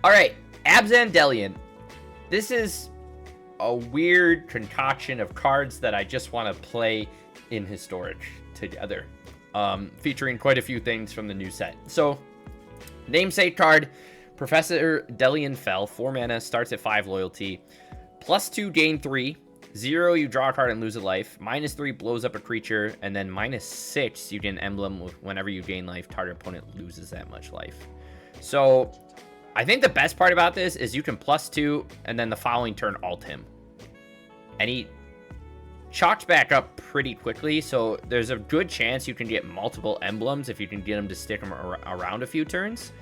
right, Abzan Dellian. This is a weird concoction of cards that I just want to play in Historic together, featuring quite a few things from the new set. So, namesake card, Professor Dellian Fell, 4 mana, starts at 5 loyalty, +2 gain 3, 0 you draw a card and lose a life, -3 blows up a creature, and then -6 you get an emblem whenever you gain life, target opponent loses that much life. So I think the best part about this is you can +2 and then the following turn alt him. And he chalks back up pretty quickly, so there's a good chance you can get multiple emblems if you can get him to stick him around a few turns.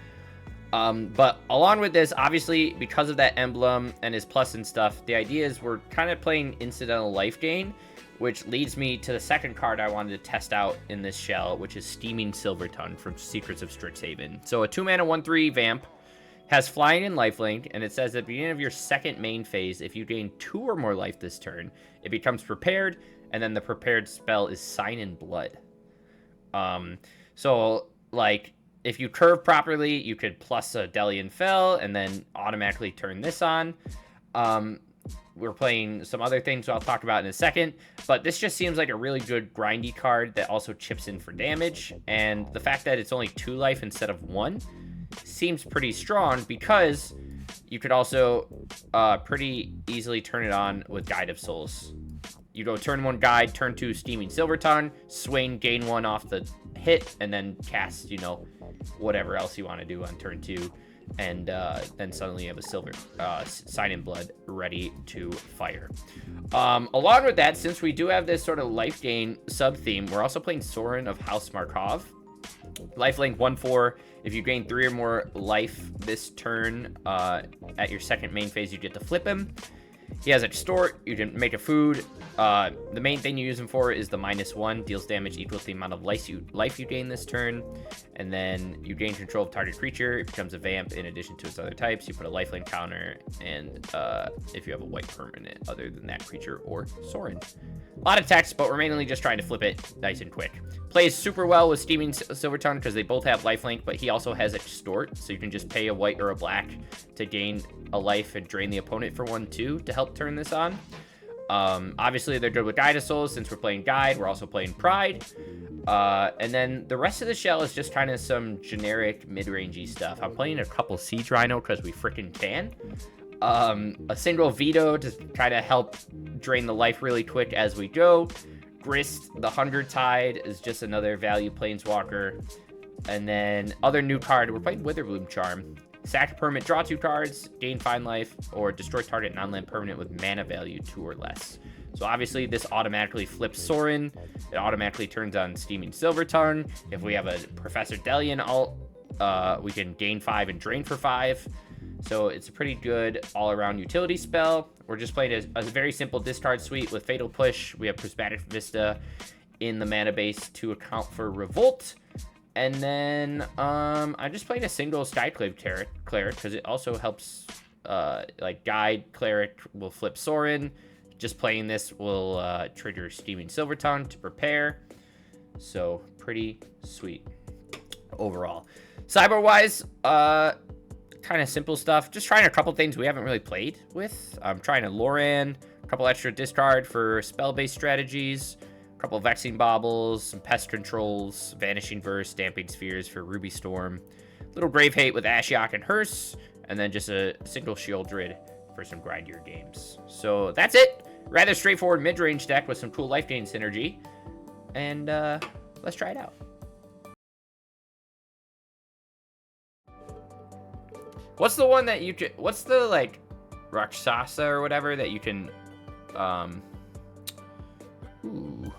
But along with this, obviously, because of that emblem and his plus and stuff, the idea is we're kind of playing incidental life gain, which leads me to the second card I wanted to test out in this shell, which is Steaming Silvertongue from Secrets of Strixhaven. So a 2-mana 1/3 vamp, has flying and lifelink, and it says at the beginning of your second main phase, if you gain 2 or more life this turn, it becomes prepared, and then the prepared spell is Sign in Blood. So, like, if you curve properly, you could plus a Dellian Fell and then automatically turn this on. We're playing some other things I'll talk about in a second, but this just seems like a really good grindy card that also chips in for damage, and the fact that it's only 2 life instead of 1 seems pretty strong because you could also pretty easily turn it on with Guide of Souls. You go turn 1 Guide, turn 2 Steaming Silvertongue, swing, gain 1 off the hit, and then cast, you know, whatever else you want to do on turn 2, and then suddenly you have a Sign in Blood ready to fire. Along with that, since we do have this sort of life gain sub-theme, we're also playing Sorin of House Markov. Lifelink 1/4. If you gain 3 or more life this turn, at your second main phase, you get to flip him. He has Extort, you can make a food. The main thing you use him for is the -1, deals damage equal to the amount of life you gain this turn. And then you gain control of target creature, it becomes a vamp in addition to its other types. You put a lifelink counter, and if you have a white permanent other than that creature or Sorin. A lot of text, but we're mainly just trying to flip it nice and quick. Plays super well with Steaming Silvertongue because they both have lifelink, but he also has Extort, so you can just pay a white or a black to gain a life and drain the opponent for 1/2 to help turn this on. Obviously, they're good with Guide of Souls. Since we're playing Guide, we're also playing Pride. And then the rest of the shell is just kind of some generic mid-rangey stuff. I'm playing a couple Siege Rhino because we freaking can. A single Veto to try to help drain the life really quick as we go. Grist, the Hunger Tide, is just another value planeswalker. And then other new card, we're playing Witherbloom Charm. Sack a permanent, draw 2 cards, gain fine life, or destroy target non-land permanent with mana value 2 or less. So obviously this automatically flips Sorin. It automatically turns on Steaming Silvertongue. If we have a Professor Dellian alt, we can gain 5 and drain for 5. So it's a pretty good all-around utility spell. We're just playing a very simple discard suite with Fatal Push. We have Prismatic Vista in the mana base to account for Revolt. And then I'm just playing a single Skyclave Cleric because it also helps, like, Guide Cleric will flip Sorin. Just playing this will trigger Steaming Silvertongue to prepare. So pretty sweet overall. Cyber-wise, kind of simple stuff. Just trying a couple things we haven't really played with. I'm trying a Loran, a couple extra discard for spell-based strategies, a couple Vexing Baubles, some Pest Controls, Vanishing Verse, Damping Spheres for Ruby Storm, little Grave Hate with Ashiok and Hearse, and then just a single Shieldred for some grindier games. So that's it. Rather straightforward mid-range deck with some cool life gain synergy. And let's try it out. What's the one that you can... What's the, like, Rakshasa or whatever that you can... Ooh.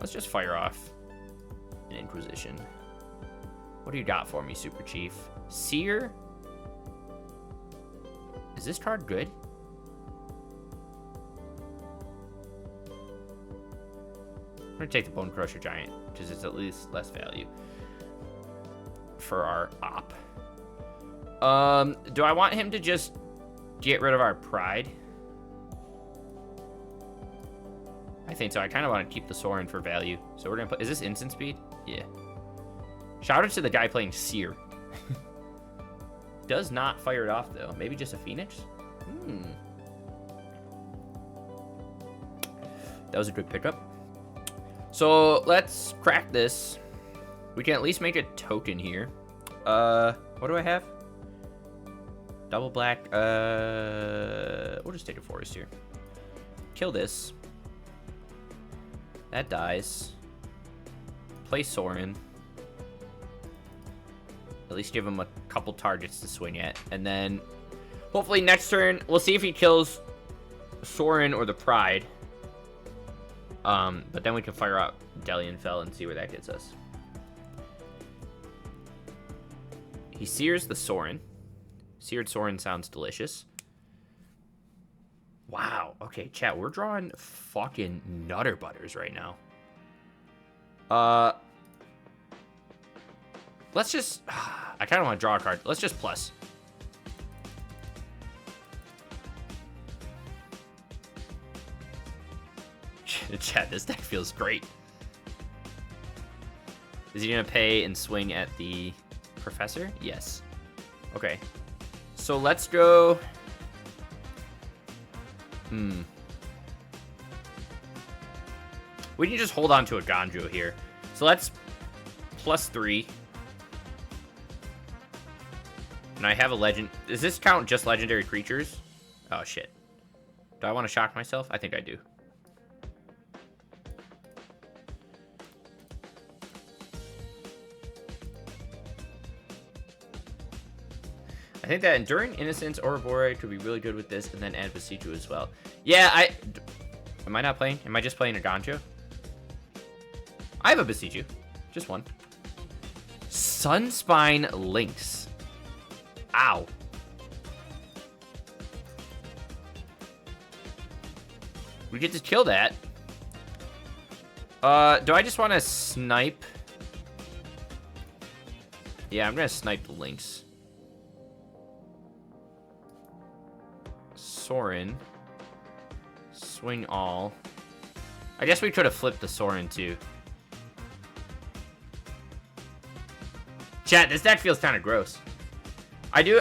Let's just fire off an Inquisition. What do you got for me, Super Chief? Seer? Is this card good? I'm going to take the Bone Crusher Giant, because it's at least less value for our op. Do I want him to just get rid of our Pride? I think so. I kind of want to keep the Sorin for value. So we're going to put... Is this instant speed? Yeah. Shout out to the guy playing Seer. does not fire it off, though. Maybe just a Phoenix? That was a good pickup. So let's crack this. We can at least make a token here. What do I have? Double black. We'll just take a forest here. Kill this. That dies. Play Sorin. At least give him a couple targets to swing at. And then hopefully next turn, we'll see if he kills Sorin or the Pride. But then we can fire out Dellian Fell and see where that gets us. He sears the Sorin. Seared Sorin sounds delicious. Wow. Okay, chat, we're drawing fucking nutter butters right now. Let's just... I kind of want to draw a card. Let's just plus. Chat, this deck feels great. Is he going to pay and swing at the Professor? Yes. Okay. So let's go... We can just hold on to a Ganjo here. So let's +3. And I have a legend. Does this count just legendary creatures? Oh, shit. Do I want to shock myself? I think I do. I think that Enduring Innocence or Void could be really good with this, and then add Besiju as well. Yeah, am I not playing? Am I just playing a Ganjo? I have a Besiju. Just one. Sunspine Lynx. Ow. We get to kill that. Do I just want to snipe? Yeah, I'm going to snipe the Lynx. Sorin. Swing all. I guess we could have flipped the Sorin too. Chat, this deck feels kind of gross. I do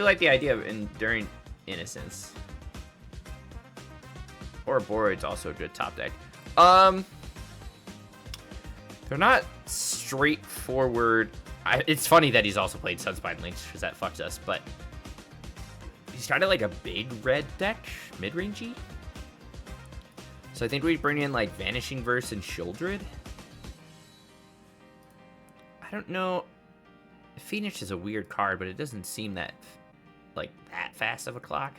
like the idea of Enduring Innocence. Or Boroid's also a good top deck. They're not straightforward. It's funny that he's also played Sunspine Lynx, because that fucks us, but he's kind of like a big red deck, mid-rangey. So I think we bring in like Vanishing Verse and Shieldred. I don't know. Phoenix is a weird card, but it doesn't seem that fast of a clock.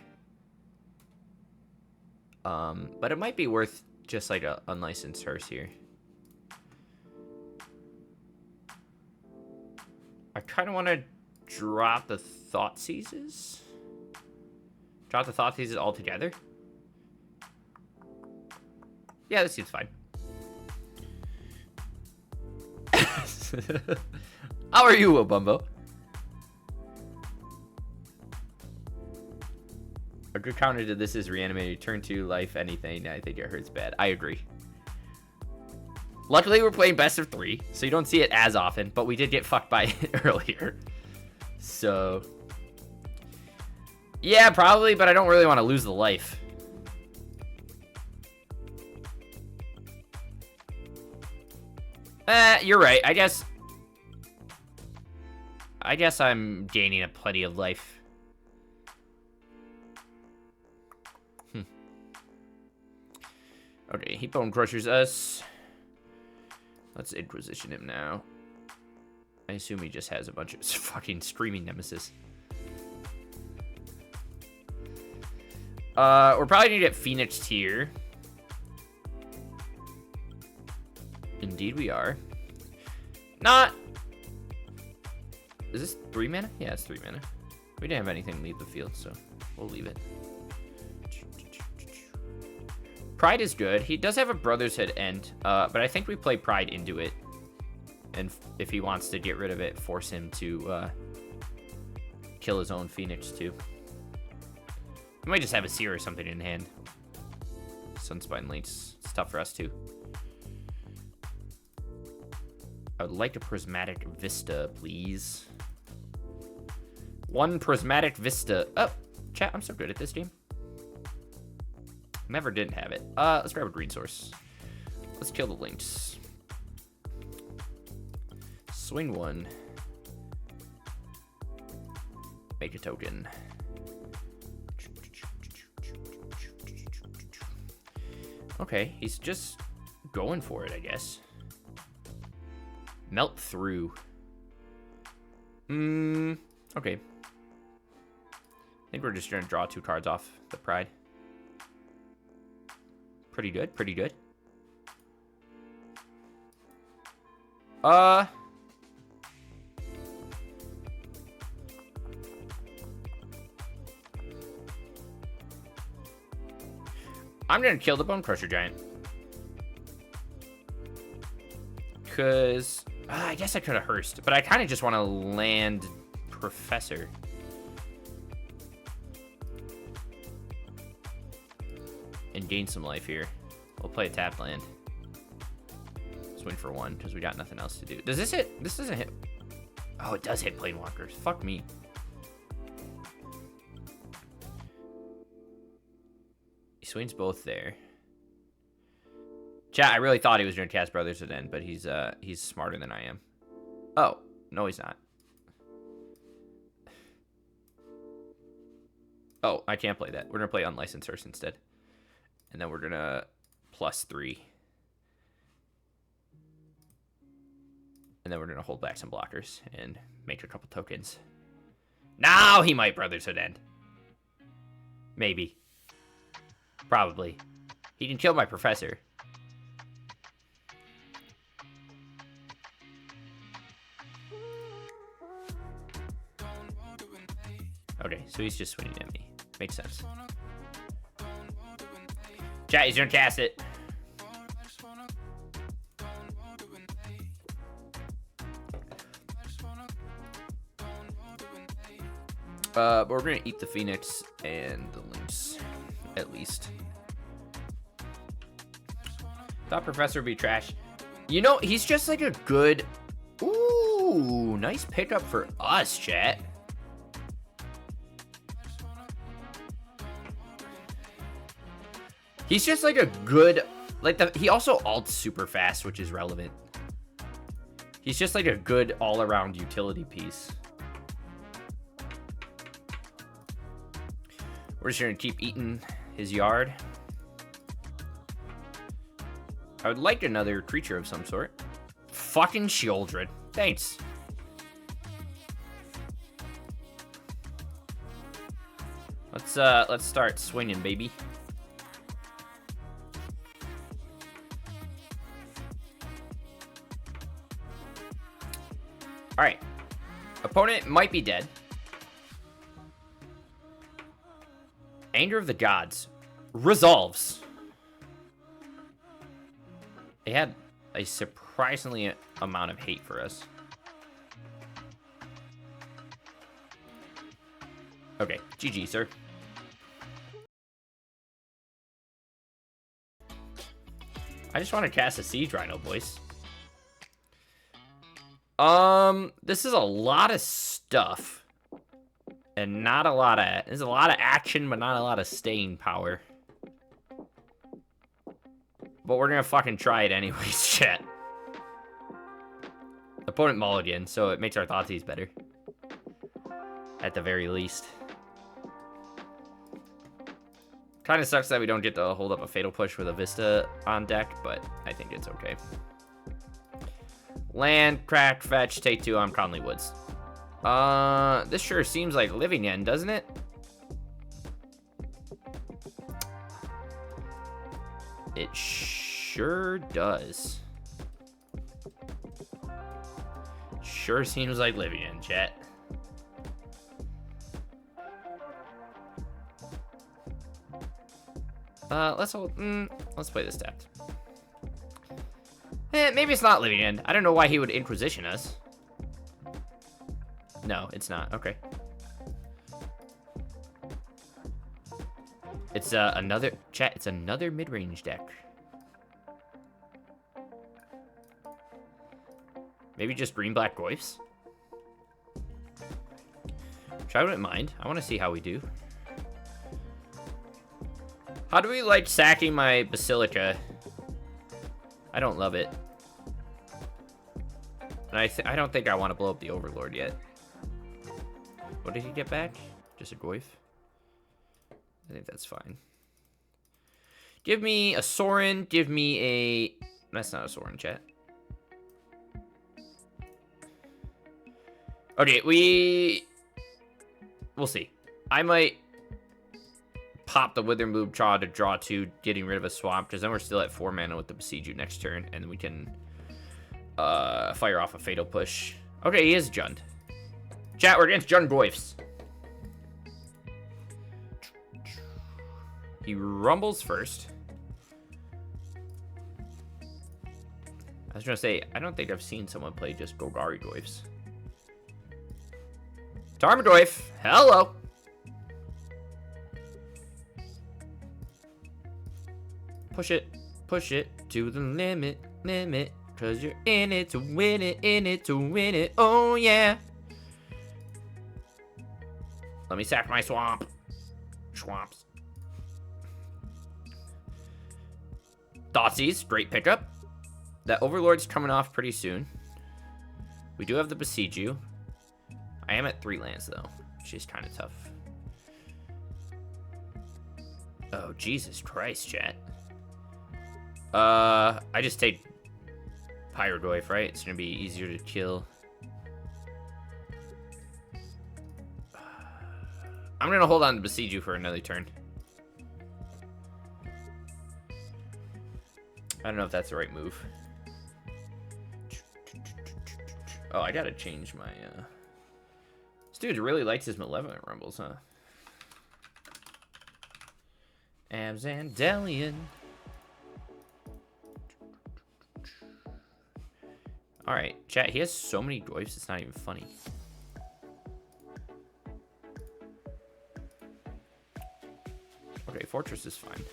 But it might be worth just like a unlicensed hearse here. I kind of want to drop the Thoughtseizes. Drop the Thoughtseizes altogether. Yeah, this seems fine. How are you, Obumbo? A good counter to this is reanimated. Turn 2, life, anything. I think it hurts bad. I agree. Luckily, we're playing best of 3, so you don't see it as often, but we did get fucked by it earlier. So... yeah, probably, but I don't really want to lose the life. You're right. I guess I'm gaining a plenty of life. Okay, he bone crushes us. Let's Inquisition him now. I assume he just has a bunch of fucking Screaming Nemesis. We're probably gonna get Phoenix here. Indeed we are. Not... is this 3 mana? Yeah, it's 3 mana. We didn't have anything leave the field, so we'll leave it. Pride is good. He does have a Brother's Head end, but I think we play Pride into it. And if he wants to get rid of it, force him to kill his own Phoenix too. We might just have a Seer or something in hand. Sunspine Lynx. It's tough for us too. I would like a Prismatic Vista, please. One prismatic vista. Oh, chat, I'm so good at this game. Never didn't have it. Let's grab a green source. Let's kill the lynx. Swing one. Make a token. Okay, he's just going for it, I guess. Melt through. Okay. I think we're just gonna draw 2 cards off the Pride. Pretty good, pretty good. I'm gonna kill the Bone Crusher Giant. Because I guess I could have Hearst, but I kind of just want to land Professor. And gain some life here. We'll play a tap land. Swing for 1, because we got nothing else to do. Does this hit? This doesn't hit. Oh, it does hit Planewalkers. Fuck me. He swings both there. Chat, I really thought he was going to cast Brothers of Den, but he's smarter than I am. Oh, no he's not. Oh, I can't play that. We're going to play Unlicensed Hearst instead. And then we're going to +3. And then we're going to hold back some blockers and make a couple tokens. Now he might Brothers of Den. Maybe. Probably. He can kill my Professor. Okay, so he's just swinging at me. Makes sense. Chat, he's gonna cast it. But we're gonna eat the Phoenix and the Lynx, at least. Thought Professor would be trash. You know, he's just like a good... Ooh, nice pickup for us, chat. He's just like a good, like he also ults super fast, which is relevant. He's just like a good all-around utility piece. We're just gonna keep eating his yard. I would like another creature of some sort. Fucking Shieldred. Thanks. Let's start swinging, baby. All right. Opponent might be dead. Anger of the Gods resolves. They had a surprisingly amount of hate for us. Okay, GG, sir. I just want to cast a Siege Rhino, boys. This is a lot of stuff. And not a lot of... There's a lot of action, but not a lot of staying power. But we're gonna fucking try it anyways, chat. Opponent mulligan, so it makes our Thoughtseize better. At the very least. Kind of sucks that we don't get to hold up a Fatal Push with a Vista on deck, but I think it's okay. Land, crack, fetch, take 2 on Conley Woods. This sure seems like Living End, doesn't it? It sure does. Sure seems like Living End, chat. Let's play this tapped. Maybe it's not Living End. I don't know why he would Inquisition us. No, it's not. Okay. It's another chat. It's another mid-range deck. Maybe just green-black Goyfs. which I wouldn't mind. I want to see how we do. How do we like sacking my Basilica? I don't love it. And I don't think I want to blow up the Overlord yet. What did he get back? Just a Goyf? I think that's fine. Give me a Sorin. Give me a... That's not a Sorin, chat. Okay, we'll see. I might pop the Wither Move Jaw to draw 2, getting rid of a swamp, because then we're still at 4 mana with the Besiege You next turn, and then we can fire off a Fatal Push. Okay, he is Jund. Chat, we're against Jund Goyfs. He rumbles first. I was gonna say, I don't think I've seen someone play just Golgari Goyfs. Tarmogoyf, hello. Push it to the limit, cause you're in it to win it, oh yeah. Let me sack my swamps. Thoughtseize, great pickup. That Overlord's coming off pretty soon. We do have the Besiege You. I am at 3 lands, though, which is kind of tough. Oh, Jesus Christ, chat. I just take Pyrogoyf, right? It's going to be easier to kill. I'm going to hold on to Besiege You for another turn. I don't know if that's the right move. Oh, I got to change my... This dude really likes his Malevolent Rumbles, huh? Abzan, Dellian. Alright, chat, he has so many Goyfs, it's not even funny. Okay, Fortress is fine.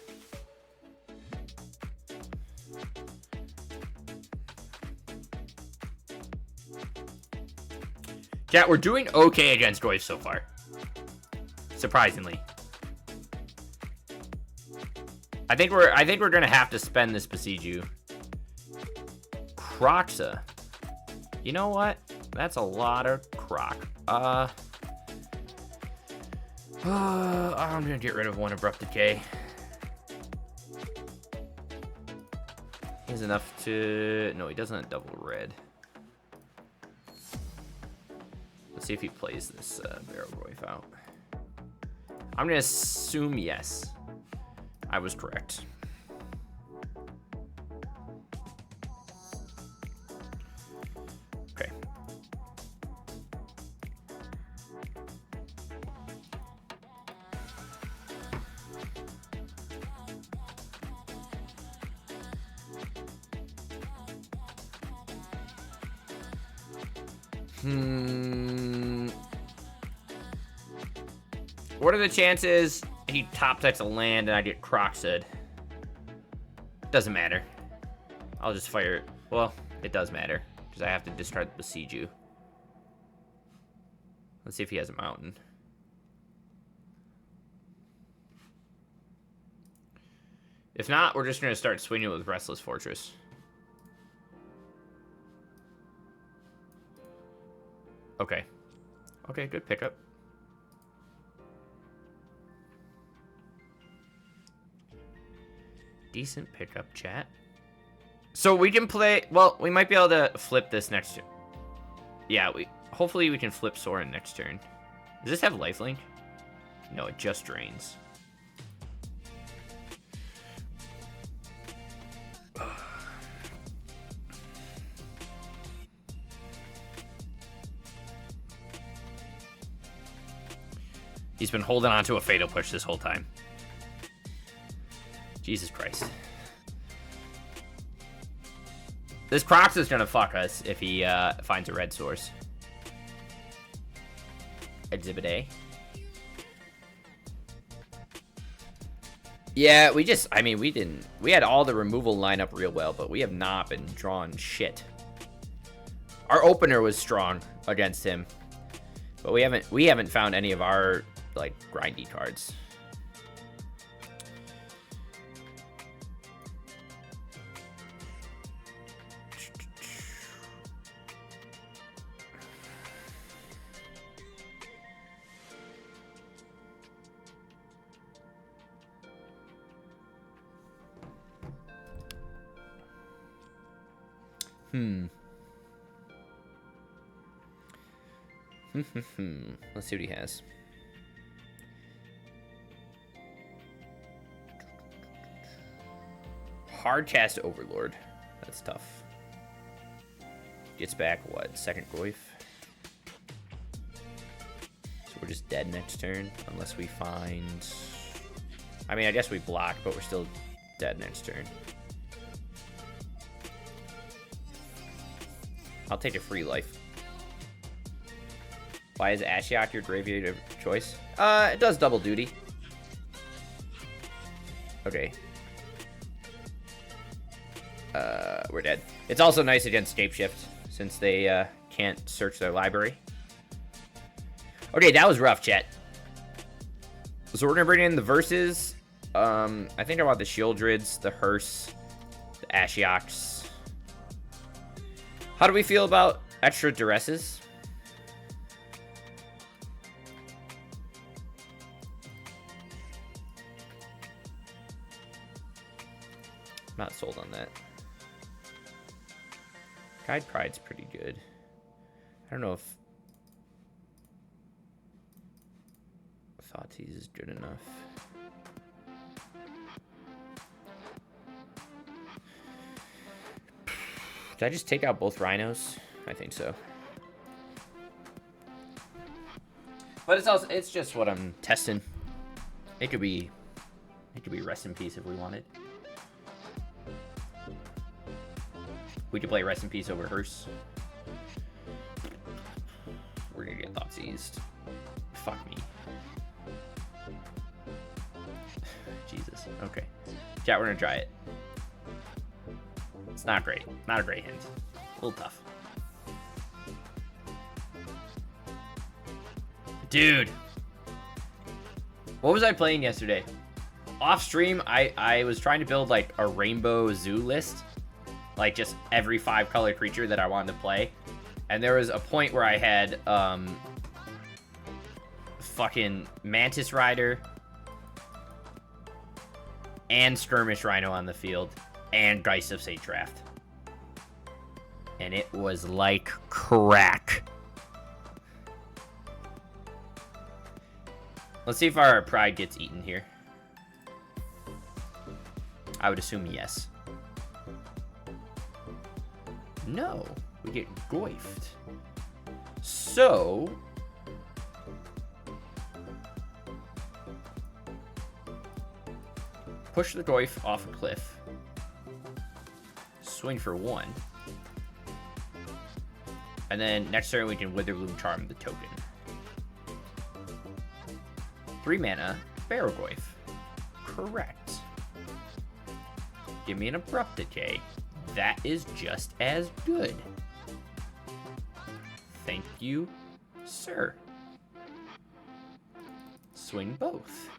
Chat, we're doing okay against Goyf so far. Surprisingly. I think we're gonna have to spend this Besiege You. Croxa. You know what? That's a lot of Croc. I'm gonna get rid of 1 Abrupt Decay. He has enough to... No, he doesn't have double red. Let's see if he plays this Barrel Goyf out. I'm gonna assume yes. I was correct. Okay. What are the chances he top decks a land and I get Croxed? Doesn't matter. I'll just fire it. Well, it does matter, because I have to discard the Besiege You. Let's see if he has a mountain. If not, we're just going to start swinging with Restless Fortress. Okay. Okay, good pickup. Decent pickup, chat. So we can play... Well, we might be able to flip this next turn. Yeah, hopefully we can flip Sorin next turn. Does this have lifelink? No, it just drains. He's been holding on to a Fatal Push this whole time. Jesus Christ. This Crocs is gonna fuck us if he finds a red source. Exhibit A. Yeah, I mean, we had all the removal lineup real well, but we have not been drawing shit. Our opener was strong against him. But we haven't found any of our, like, grindy cards. Let's see what he has. Hard cast Overlord. That's tough. Gets back, what, second Goyf? So we're just dead next turn, unless we find... I mean, I guess we block, but we're still dead next turn. I'll take a free life. Why is Ashiok your graveyard of choice? It does double duty. Okay. We're dead. It's also nice against Scapeshift, since they can't search their library. Okay, that was rough, chat. So we're gonna bring in the Verses. I think I want the Shieldrids, the Hearse, the Ashioks. How do we feel about extra Duresses? Not sold on that. Guide Pride's pretty good. I don't know if Thoughtseize is good enough. Did I just take out both rhinos? I think so. But it's just what I'm testing. It could be Rest in Peace if we wanted. We could play Rest in Peace over Hearse. We're gonna get Thoughtseized. Fuck me. Jesus. Okay. Chat, we're gonna try it. It's not great. Not a great hint. A little tough. Dude. What was I playing yesterday? Off stream, I was trying to build like a rainbow zoo list. Like just every 5-color creature that I wanted to play. And there was a point where I had fucking Mantis Rider and Skirmish Rhino on the field and Geist of St. Draft. And it was like crack. Let's see if our pride gets eaten here. I would assume yes. No, we get goifed. So push the goif off a cliff. Swing for 1. And then next turn we can Witherbloom Charm the token. 3 mana, Barrow Goif. Correct. Give me an Abrupt Decay. That is just as good. Thank you, sir. Swing both.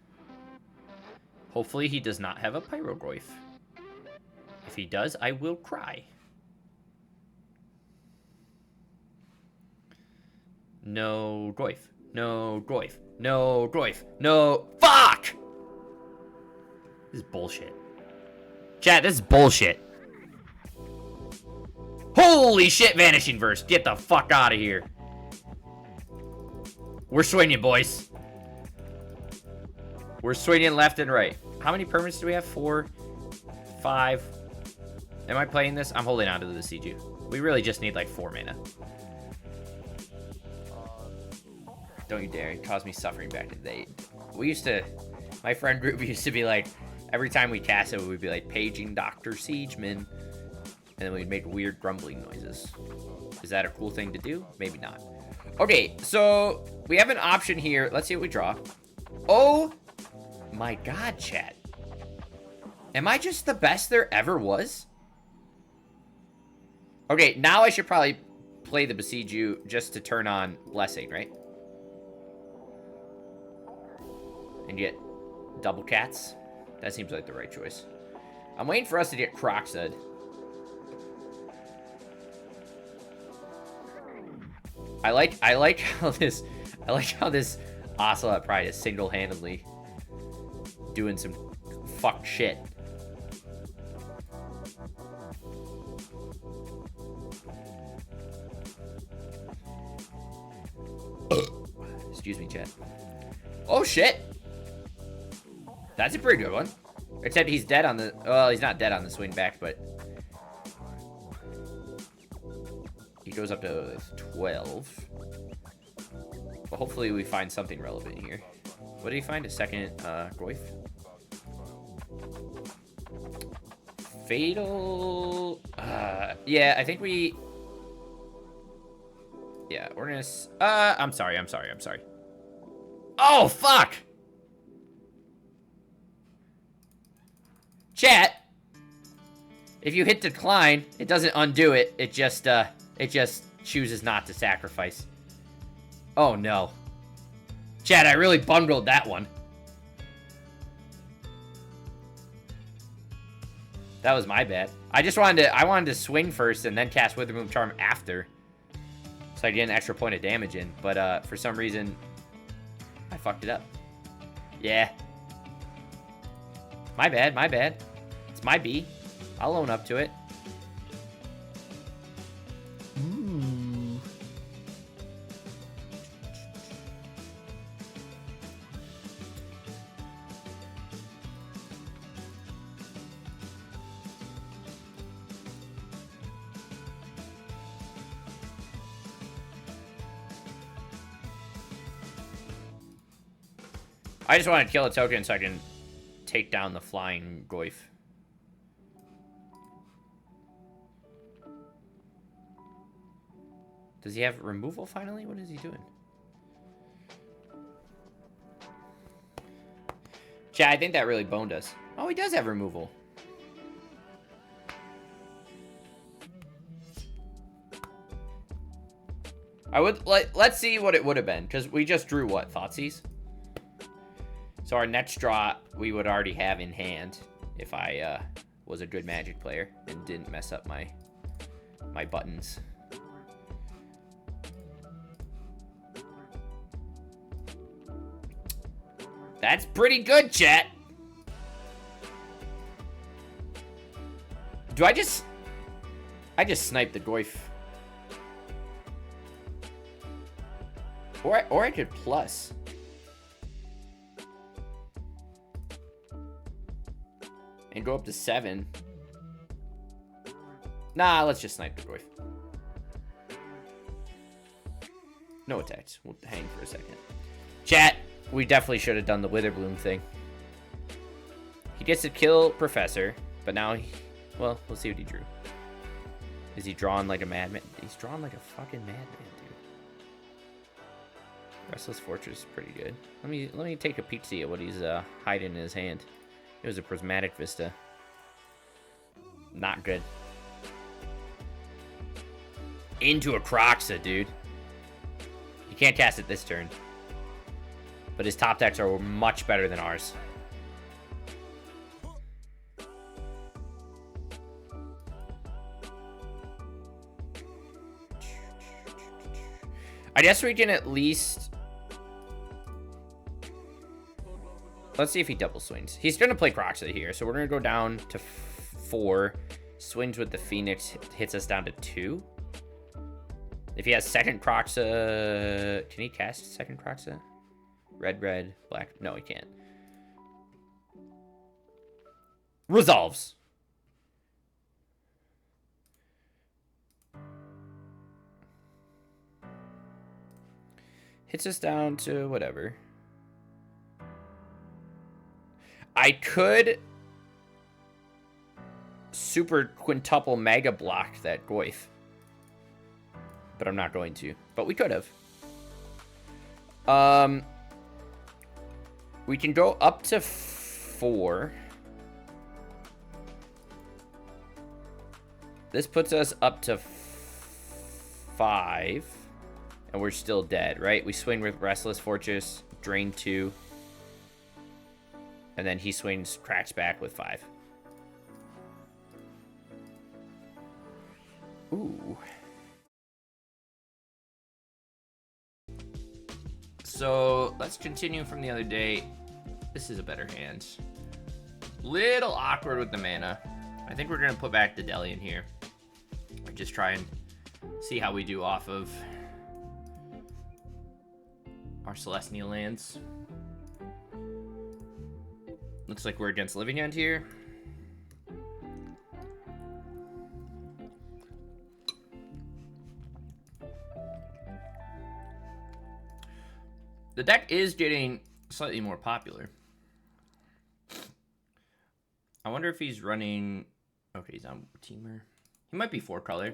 Hopefully he does not have a Pyrogoyf. If he does, I will cry. No Goyf. No Goyf. No Goyf. No. Fuck! This is bullshit. Chat, this is bullshit. Holy shit, Vanishing Verse. Get the fuck out of here. We're swinging, boys. We're swinging left and right. How many permanents do we have? 4, 5. Am I playing this? I'm holding on to the Siege. We really just need like 4 mana. Don't you dare. It caused me suffering back in the day. We used to... My friend group used to be like... Every time we cast it, we'd be like, paging Dr. Siegeman. And then we'd make weird grumbling noises. Is that a cool thing to do? Maybe not. Okay, so we have an option here. Let's see what we draw. Oh my god, chat. Am I just the best there ever was? Okay, now I should probably play the Besiege You just to turn on Blessing, right? and get double cats. That seems like the right choice. I'm waiting for us to get Croxed. I like how this Ocelot Pride is single-handedly doing some fuck shit. Excuse me, chat. Oh shit! That's a pretty good one. Except he's dead on the... Well, he's not dead on the swing back, but... He goes up to 12. But hopefully we find something relevant here. What did he find? A second Goyf? Fatal... yeah, I think we... Yeah, we're gonna... I'm sorry. Oh, fuck! Chat! If you hit decline, it doesn't undo it. It just chooses not to sacrifice. Oh, no. Chat, I really bungled that one. That was my bad. I wanted to swing first and then cast Witherbloom Charm after. So I get an extra point of damage in. But for some reason, I fucked it up. Yeah. My bad. It's my B. I'll own up to it. Ooh. I just want to kill a token so I can take down the flying Goyf. Does he have removal finally? What is he doing? Chat, I think that really boned us. Oh, he does have removal. Let's see what it would have been, because we just drew what? Thoughtseize? So our next draw, we would already have in hand if I was a good Magic player and didn't mess up my buttons. That's pretty good, chat. I just sniped the Goyf. Or I could plus. And go up to 7. Nah, let's just snipe the Goyf. No attacks. We'll hang for a second. Chat, we definitely should have done the Witherbloom thing. He gets to kill Professor, but now well, we'll see what he drew. Is he drawn like a madman? He's drawn like a fucking madman, dude. Restless Fortress is pretty good. Let me take a peek see at what he's hiding in his hand. It was a Prismatic Vista. Not good. Into a Croxa, dude. You can't cast it this turn. But his top decks are much better than ours. I guess we can at least... Let's see if he double swings. He's going to play Croxa here, so we're going to go down to 4. Swings with the Phoenix, hits us down to 2. If he has second Croxa... Can he cast second Croxa? Red, black. No, he can't. Resolves. Hits us down to whatever. I could super quintuple mega block that Goyf. But I'm not going to. But we could have. We can go up to 4. This puts us up to 5. And we're still dead, right? We swing with Restless Fortress, drain 2. And then he swings, cracks back with 5. Ooh. So let's continue from the other day. This is a better hand. Little awkward with the mana. I think we're gonna put back the Dellian here. Or just try and see how we do off of our Celestial lands. Looks like we're against Living End here. The deck is getting slightly more popular. I wonder if he's running... Okay, he's on Teamer. He might be 4-color.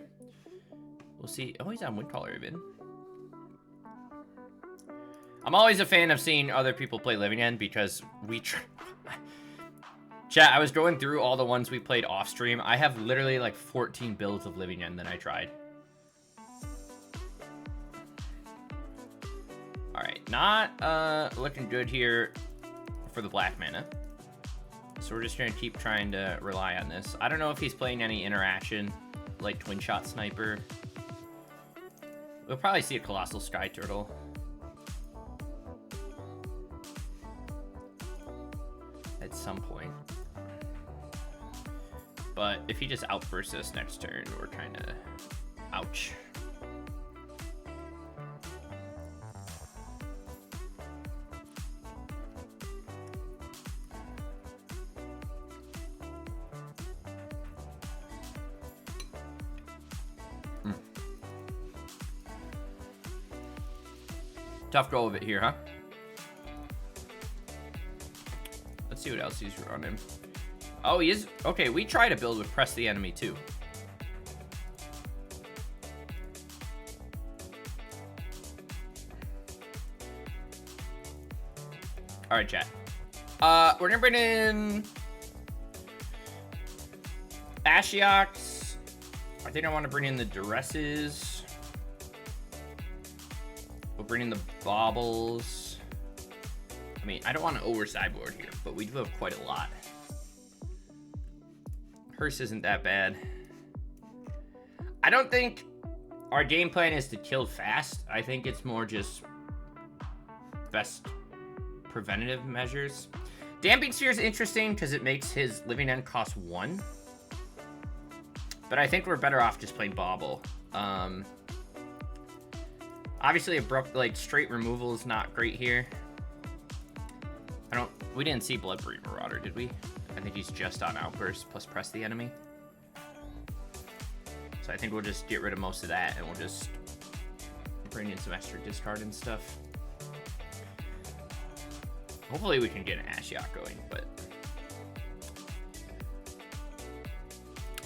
We'll see. Oh, he's on Woodcaller even. I'm always a fan of seeing other people play Living End because we... Chat, I was going through all the ones we played off stream. I have literally like 14 builds of Living End that I tried. Alright, not looking good here for the black mana. So we're just going to keep trying to rely on this. I don't know if he's playing any interaction, like Twin Shot Sniper. We'll probably see a Colossal Sky Turtle. At some point. But if he just outbursts us next turn, we're kind of... Ouch. Tough go of it here, huh? Let's see what else he's running. Oh, he is... Okay, we try to build with Press the Enemy, too. Alright, chat. We're gonna bring in... Ashioks. I think I want to bring in the Duresses. We'll bring in the Baubles. I mean, I don't want to over-sideboard here, but we do have quite a lot. Hearse isn't that bad. I don't think our game plan is to kill fast. I think it's more just best preventative measures. Damping Sphere is interesting because it makes his Living End cost 1. But I think we're better off just playing Bauble. Obviously, abrupt, like, straight removal is not great here. We didn't see Bloodbreed Marauder, did we? I think he's just on Outburst plus Press the Enemy. So I think we'll just get rid of most of that, and we'll just bring in some extra discard and stuff. Hopefully we can get an Ashiok going, but...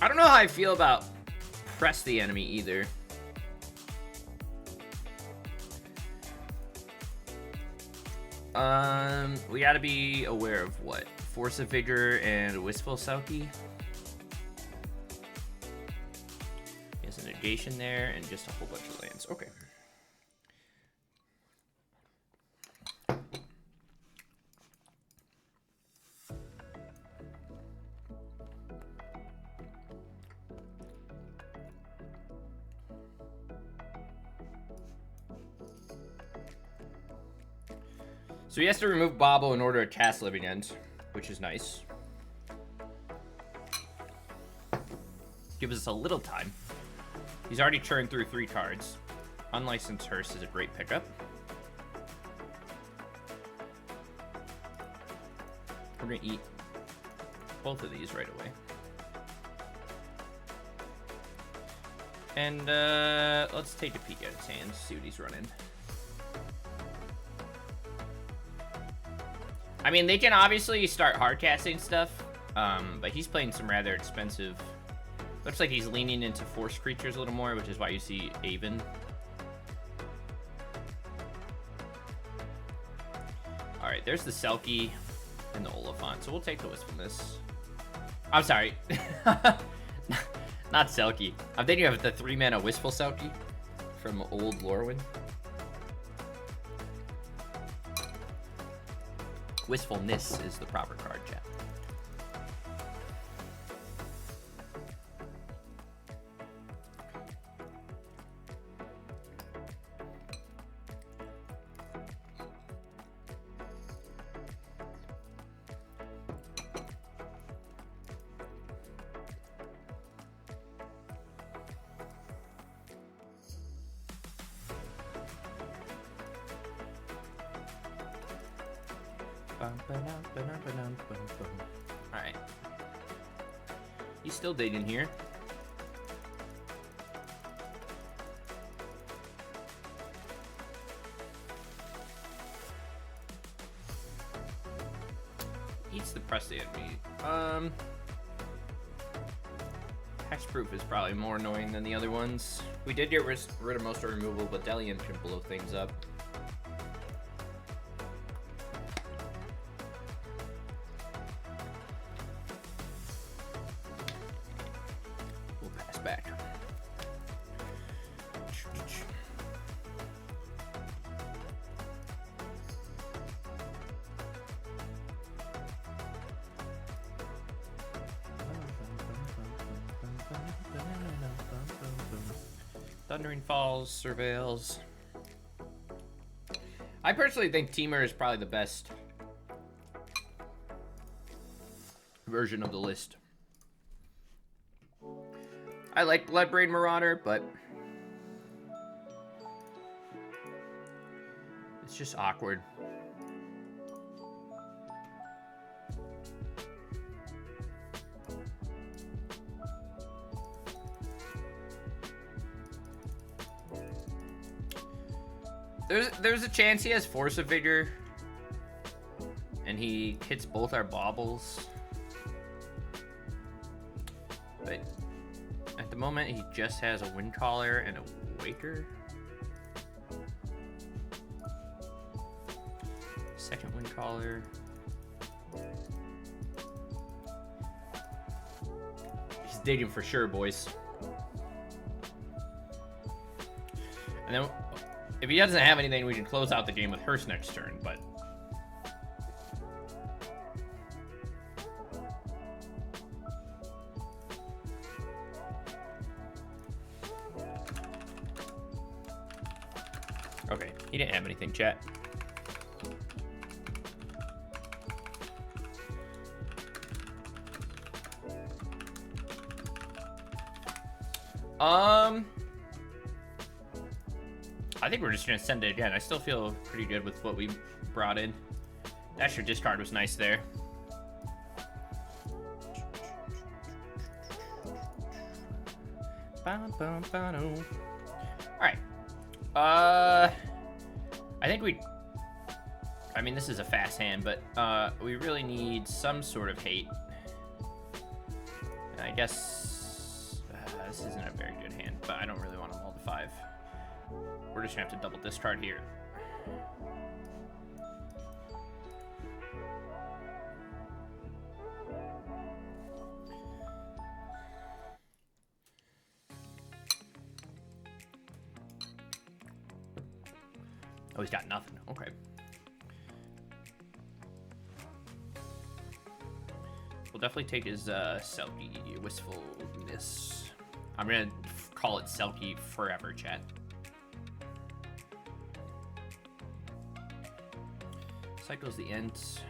I don't know how I feel about Press the Enemy either. We gotta be aware of what? Force of Vigor and Wistful Selkie. He has a negation there and just a whole bunch of lands. Okay. So he has to remove Bauble in order to cast Living End, which is nice. Gives us a little time. He's already churned through 3 cards. Unlicensed Hearse is a great pickup. We're gonna eat both of these right away. And let's take a peek at his hands, see what he's running. I mean, they can obviously start hard casting stuff, but he's playing some rather expensive... Looks like he's leaning into force creatures a little more, which is why you see Avon. Alright, there's the Selkie and the Oliphant, so we'll take the Wistfulness. I'm sorry. Not Selkie. I'm thinking of the 3-mana Wistful Selkie from old Lorwyn. Wistfulness is the proper card, chat. Alright. He's still digging here. Eats the Prestia meat. Hexproof is probably more annoying than the other ones. We did get rid of most of removal, but Dellian can blow things up. Thundering Falls, Surveils. I personally think Teamer is probably the best version of the list. I like Bloodbraid Marauder, but it's just awkward. There's a chance he has Force of Vigor, and he hits both our baubles. But at the moment, he just has a Windcaller and a Waker. Second Windcaller. He's digging for sure, boys. And then, if he doesn't have anything, we can close out the game with Hearse next turn, but... Okay, he didn't have anything, chat. I think we're just gonna send it again. I still feel pretty good with what we brought in. That extra discard was nice there. Alright. I think I mean, this is a fast hand, but we really need some sort of hate. And I guess this isn't a very good hand, but I don't really want to mull to 5. We're just gonna have to double discard here. Oh, he's got nothing. Okay. We'll definitely take his Selkie Wistfulness. I'm gonna call it Selkie forever, chat. Cycles the Ents.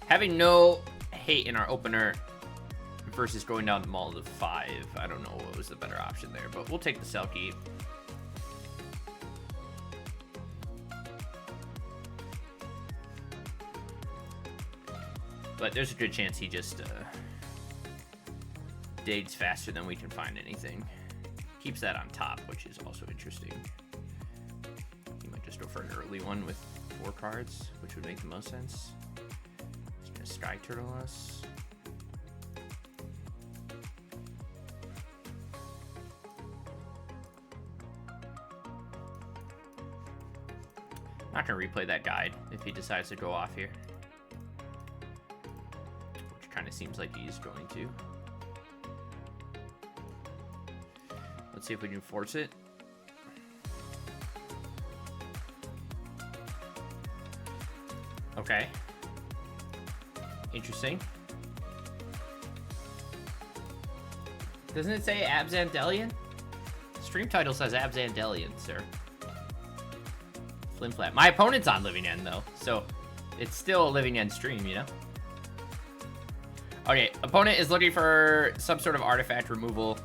Having no hate in our opener versus going down the mull to 5. I don't know what was the better option there, but we'll take the Selkie. But there's a good chance he just digs faster than we can find anything. Keeps that on top, which is also interesting. He might just go for an early one with 4 cards, which would make the most sense. He's gonna Sky Turtle us. Not gonna replay that guide if he decides to go off here. Which kind of seems like he's going to. Let's see if we can force it. Okay. Interesting. Doesn't it say Abzan Dellian? Stream title says Abzan Dellian, sir. Flim flat. My opponent's on Living End, though, so it's still a Living End stream, you know? Okay, opponent is looking for some sort of artifact removal.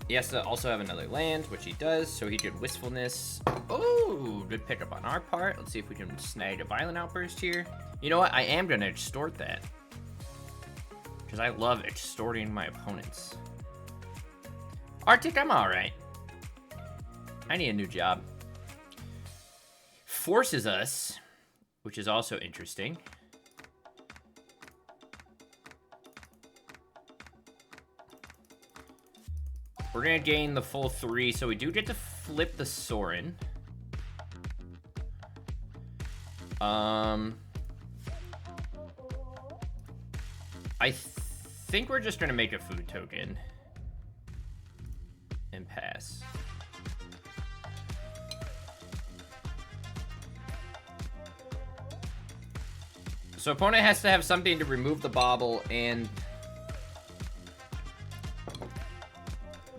He has to also have another land, which he does, so he could Wistfulness. Oh, good pickup on our part. Let's see if we can snag a Violent Outburst here. You know what? I am going to extort that. Because I love extorting my opponents. Arctic, I'm alright. I need a new job. Forces us, which is also interesting. We're going to gain the full 3, so we do get to flip the Sorin. I think we're just going to make a food token and pass. So opponent has to have something to remove the bauble and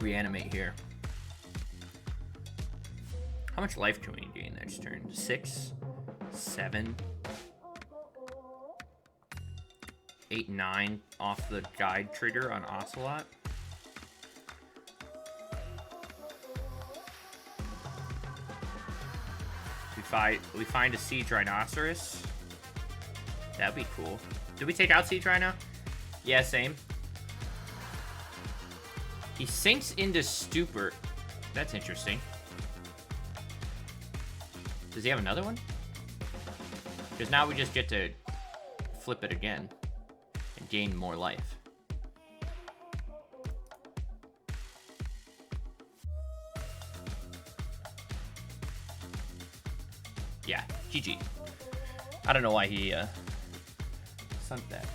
reanimate here. How much life can we gain next turn? 6, 7, 8, 9 off the guide trigger on Ocelot. We find a Siege Rhinoceros. That'd be cool. Did we take out Siege Rhino? Yeah, same. He sinks into Stupor. That's interesting. Does he have another one? Because now we just get to flip it again and gain more life. Yeah, GG. I don't know why he sunk that.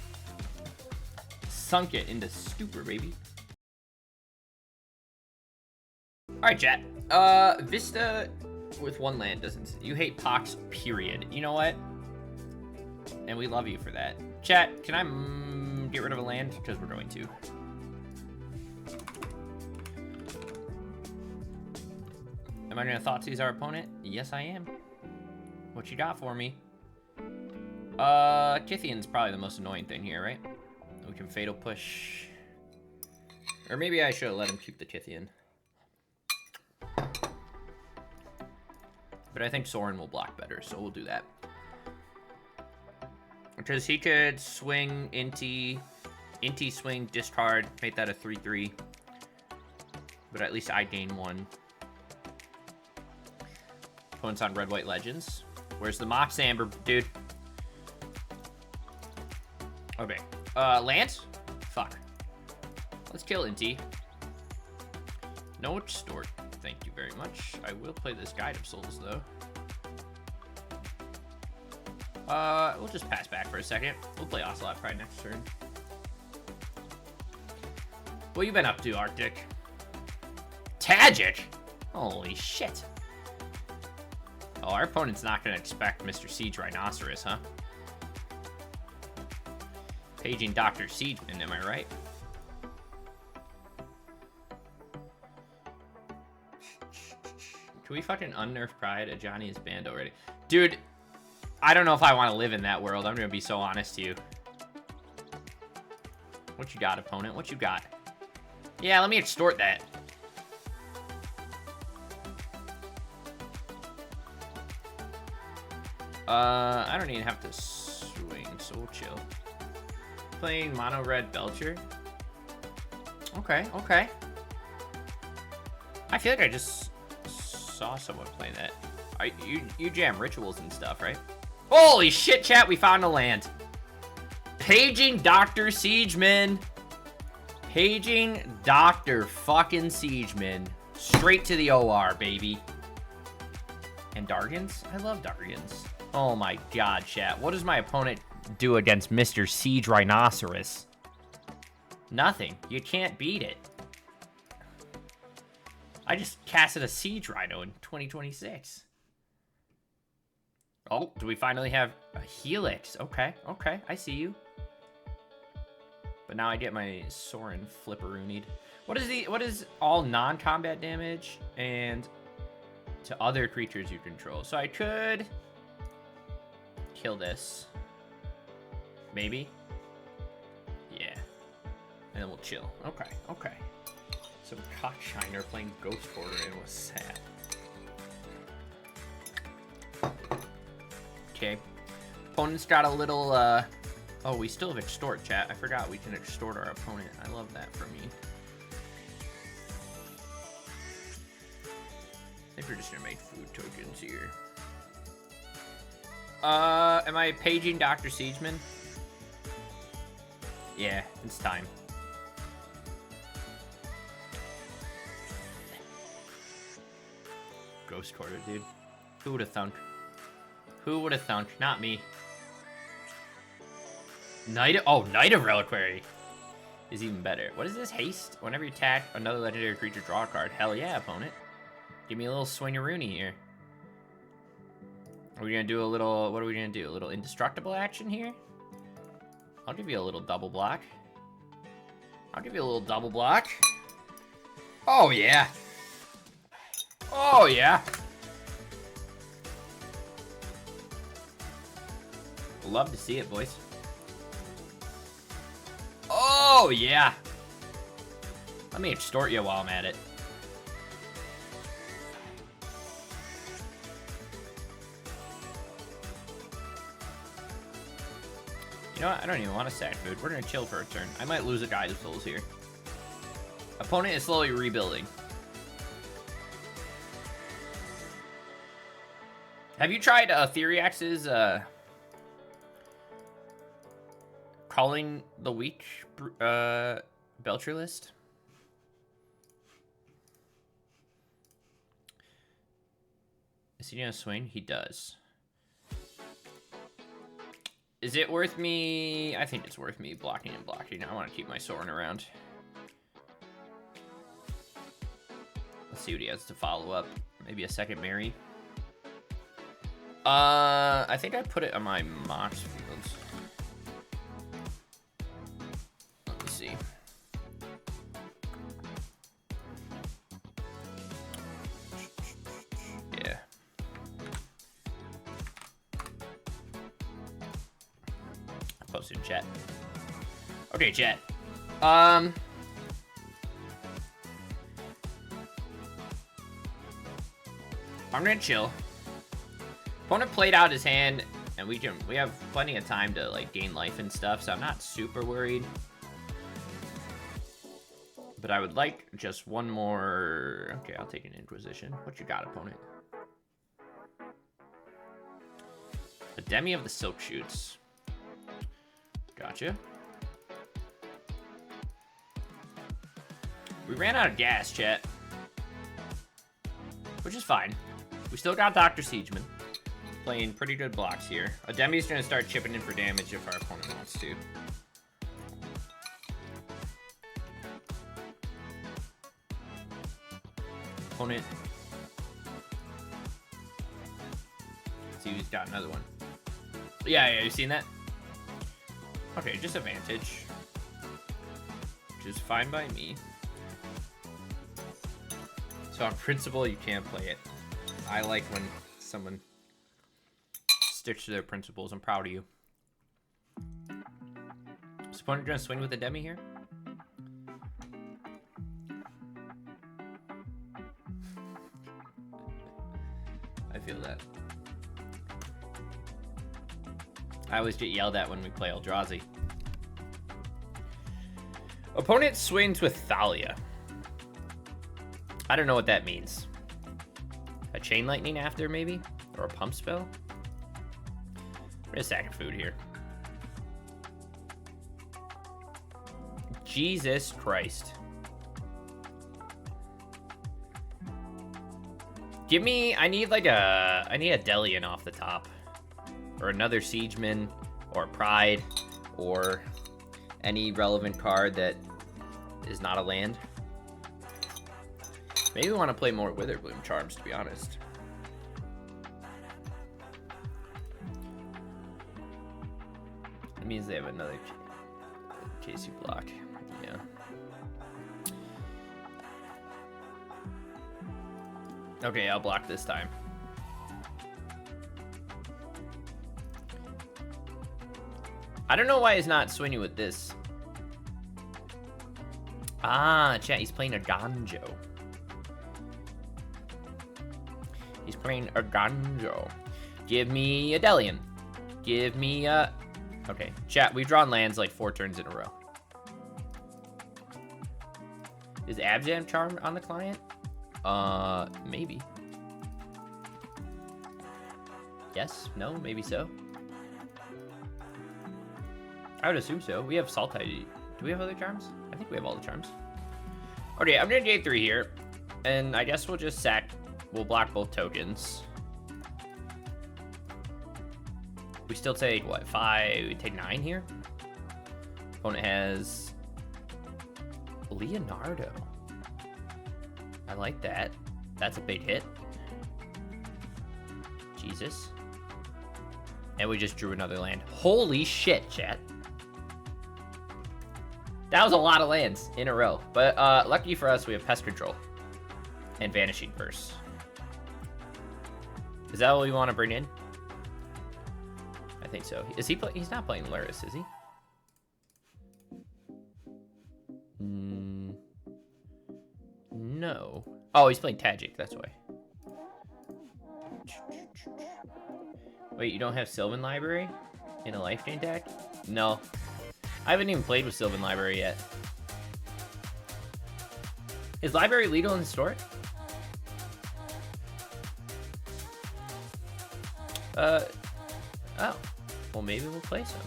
Sunk it into Stupor, baby. Alright, chat. Vista with 1 land doesn't... You hate Pox, period. You know what? And we love you for that. Chat, can I get rid of a land? Because we're going to. Am I going to Thoughtseize our opponent? Yes, I am. What you got for me? Kythian's probably the most annoying thing here, right? We can Fatal Push. Or maybe I should have let him keep the Kythian. But I think Sorin will block better, so we'll do that. Because he could swing Inti swing, discard, make that a 3/3. But at least I gain 1. Opponent's on Red-White Legends. Where's the Mox Amber, dude? Okay. Lance? Fuck. Let's kill Inti. No extort. Thank you very much. I will play this Guide of Souls, though. We'll just pass back for a second. We'll play Ocelot probably next turn. What you been up to, Arctic? Tagic? Holy shit. Oh, our opponent's not going to expect Mr. Siege Rhinoceros, huh? Paging Dr. Siegeman, am I right? Can we fucking unnerf Pride? Ajani is banned already. Dude, I don't know if I want to live in that world. I'm going to be so honest to you. What you got, opponent? What you got? Yeah, let me extort that. I don't even have to swing, so we'll chill. Playing Mono Red Belcher. Okay, okay. I feel like I just saw someone playing that. You jam rituals and stuff, right? Holy shit, chat, we found a land. Paging Dr. Siegeman. Paging Dr. fucking Siegeman. Straight to the OR, baby. And Dargans? I love Dargans. Oh my god, chat. What does my opponent do against Mr. Siege Rhinoceros? Nothing. You can't beat it. I just casted a Siege Rhino in 2026. Oh, do we finally have a Helix? Okay, okay, I see you. But now I get my Sorin flipperoonied. What is all non-combat damage and to other creatures you control? So I could kill this. Maybe? Yeah. And then we'll chill. Okay, okay. Some cockshiner playing Ghost Quarter and was sad. Okay. Opponent's got a little, oh, we still have extort, chat. I forgot we can extort our opponent. I love that for me. I think we're just gonna make food tokens here. Am I paging Dr. Siegeman? Yeah, it's time. Ghost Quarter, dude. Who would have thunk? Who would have thunk? Not me. Knight of Reliquary is even better. What is this? Haste? Whenever you attack another legendary creature, draw a card. Hell yeah, opponent. Give me a little swingaroony here. Are we gonna do a little, what are we gonna do? A little indestructible action here? I'll give you a little double block. I'll give you a little double block. Oh yeah. Oh yeah. Love to see it, boys. Oh yeah. Let me extort you while I'm at it. You know what? I don't even want to sack food. We're gonna chill for a turn. I might lose a guy to souls here. Opponent is slowly rebuilding. Have you tried Theriax's Calling the Weak Belcher list? Is he gonna swing? He does. Is it worth me? I think it's worth me blocking and blocking. I want to keep my Sorin around. Let's see what he has to follow up. Maybe a second Mary. I think I put it on my Mox fields. Let me see. Yeah. Posted in chat. Okay, chat. I'm gonna chill. Opponent played out his hand, and we have plenty of time to like gain life and stuff, so I'm not super worried. But I would like just one more. Okay, I'll take an Inquisition. What you got, opponent? A Demi of the Silk Shoots. Gotcha. We ran out of gas, chat. Which is fine. We still got Dr. Siegeman. Playing pretty good blocks here. A Demi's gonna start chipping in for damage if our opponent wants to. Opponent. See who's got another one. Yeah, you seen that? Okay, disadvantage. Which is fine by me. So on principle, you can't play it. I like when someone sticks to their principles. I'm proud of you. Is opponent gonna swing with a Demi here? I feel that. I always get yelled at when we play Eldrazi. Opponent swings with Thalia. I don't know what that means. A Chain Lightning after, maybe? Or a Pump Spell? We're gonna sack food here. Jesus Christ. Give me, I need a Dellian off the top. Or another Siegeman, or Pride, or any relevant card that is not a land. Maybe we want to play more Witherbloom Charms, to be honest. It means they have another case you block. Yeah. Okay, I'll block this time. I don't know why he's not swinging with this. Ah, chat, he's playing a Ganjo. He's playing a Ganjo. Give me a Dellian. Give me a... Okay, chat, we've drawn lands like 4 turns in a row. Is Abzan Charm on the client? Maybe. Yes? No? Maybe so? I would assume so. We have Salt ID. Do we have other charms? I think we have all the charms. Okay, I'm doing J3 here. And I guess we'll just sack... We'll block both tokens. We still take, what, 5? We take 9 here? Opponent has... Leonardo. I like that. That's a big hit. Jesus. And we just drew another land. Holy shit, chat. That was a lot of lands in a row. But lucky for us, we have Pest Control. And Vanishing Verse. Is that what we want to bring in? I think so. Is he he's not playing Luris, is he? No. Oh, he's playing Tajik, that's why. Wait, you don't have Sylvan Library in a Life Chain deck? No. I haven't even played with Sylvan Library yet. Is Library legal in Historic? Oh. Well, maybe we'll play some.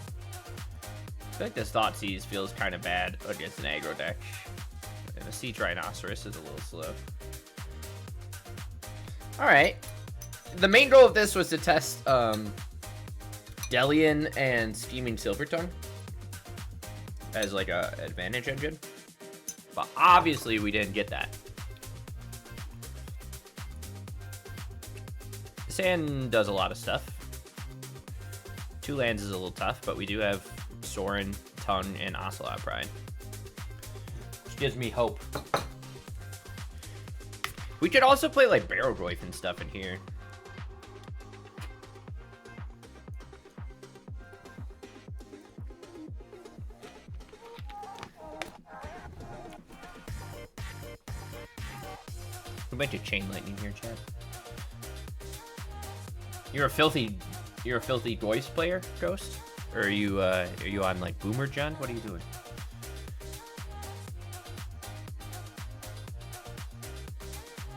I feel like this Thoughtseize feels kind of bad against an aggro deck. And the Siege Rhinoceros is a little slow. Alright. The main goal of this was to test Dellian and Scheming Silvertongue as like a advantage engine. But obviously we didn't get that. Sand does a lot of stuff. 2 lands is a little tough, but we do have Sorin, Tongue, and Ocelot Pride. Which gives me hope. We could also play like Barrowgroyf and stuff in here. We might do Chain Lightning here, Chad. You're a filthy Ghost player, Ghost? Or are you on like Boomer John? What are you doing?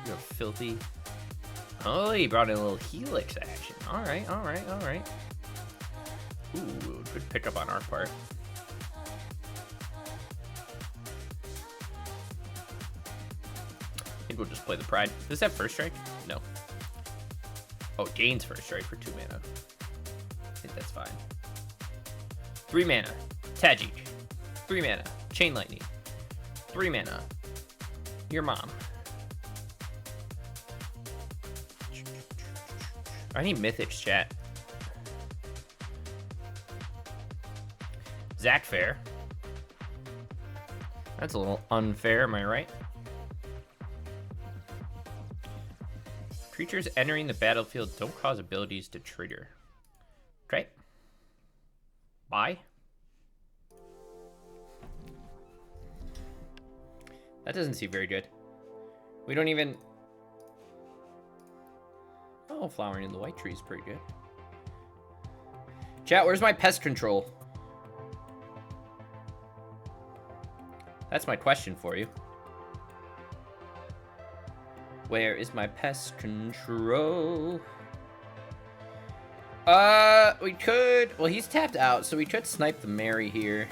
You're filthy. Oh, he brought in a little Helix action. Alright. Ooh, good pickup on our part. I think we'll just play the Pride. Does that first strike? No. Oh, gains first strike for 2 mana. I think that's fine. 3 mana, Tajik. 3 mana, Chain Lightning. 3 mana, your mom. I need Mythics, chat. Zach Fair. That's a little unfair, am I right? Creatures entering the battlefield don't cause abilities to trigger. Okay. Bye. That doesn't seem very good. We don't even... Oh, Flowering in the White Tree is pretty good. Chat, where's my Pest Control? That's my question for you. Where is my Pest Control? We could... Well, he's tapped out, so we could snipe the Mary here.